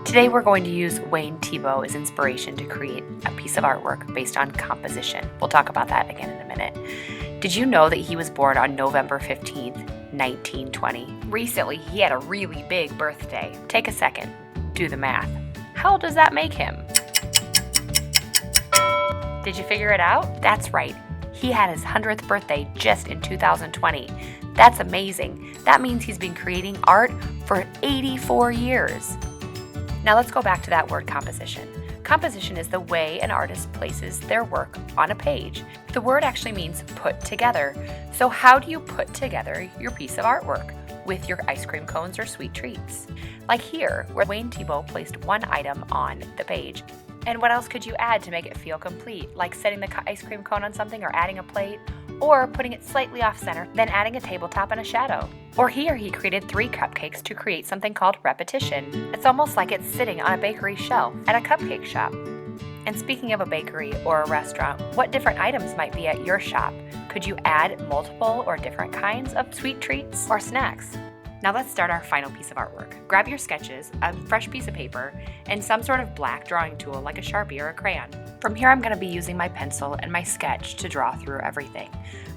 Today we're going to use Wayne Thiebaud as inspiration to create a piece of artwork based on composition. We'll talk about that again in a minute. Did you know that he was born on November 15th, 1920? Recently, he had a really big birthday. Take a second, do the math. How old does that make him? Did you figure it out? That's right. He had his 100th birthday just in 2020. That's amazing. That means he's been creating art for 84 years. Now let's go back to that word composition. Composition is the way an artist places their work on a page. The word actually means put together. So how do you put together your piece of artwork? With your ice cream cones or sweet treats. Like here, where Wayne Thiebaud placed one item on the page. And what else could you add to make it feel complete? Like setting the ice cream cone on something or adding a plate, or putting it slightly off center, then adding a tabletop and a shadow. Or here he created 3 cupcakes to create something called repetition. It's almost like it's sitting on a bakery shelf at a cupcake shop. And speaking of a bakery or a restaurant, what different items might be at your shop? Could you add multiple or different kinds of sweet treats or snacks? Now let's start our final piece of artwork. Grab your sketches, a fresh piece of paper, and some sort of black drawing tool like a Sharpie or a crayon. From here I'm going to be using my pencil and my sketch to draw through everything.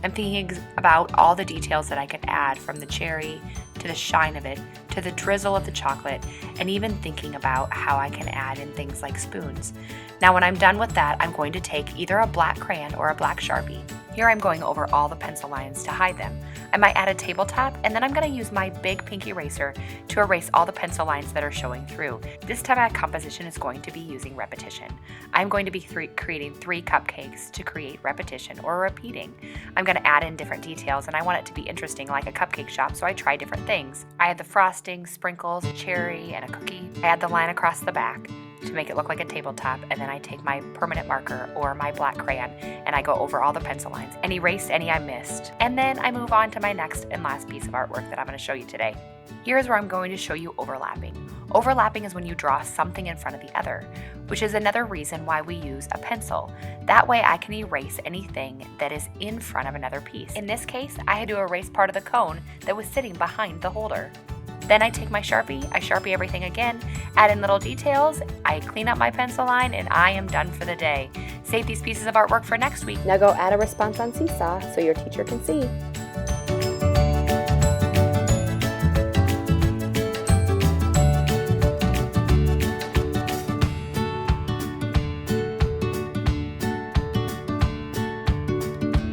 I'm thinking about all the details that I could add, from the cherry to the shine of it to the drizzle of the chocolate, and even thinking about how I can add in things like spoons. Now when I'm done with that, I'm going to take either a black crayon or a black Sharpie. Here I'm going over all the pencil lines to hide them. I might add a tabletop, and then I'm going to use my big pink eraser to erase all the pencil lines that are showing through. This time my composition is going to be using repetition. I'm going to be creating 3 cupcakes to create repetition or repeating. I'm going to add in different details, and I want it to be interesting like a cupcake shop, so I try different things. I add the frosting, sprinkles, cherry, and a cookie. I add the line across the back to make it look like a tabletop, and then I take my permanent marker or my black crayon and I go over all the pencil lines and erase any I missed. And then I move on to my next and last piece of artwork that I'm going to show you today. Here's where I'm going to show you overlapping. Overlapping is when you draw something in front of the other, which is another reason why we use a pencil. That way I can erase anything that is in front of another piece. In this case, I had to erase part of the cone that was sitting behind the holder. Then I take my Sharpie, I Sharpie everything again, add in little details, I clean up my pencil line, and I am done for the day. Save these pieces of artwork for next week. Now go add a response on Seesaw so your teacher can see.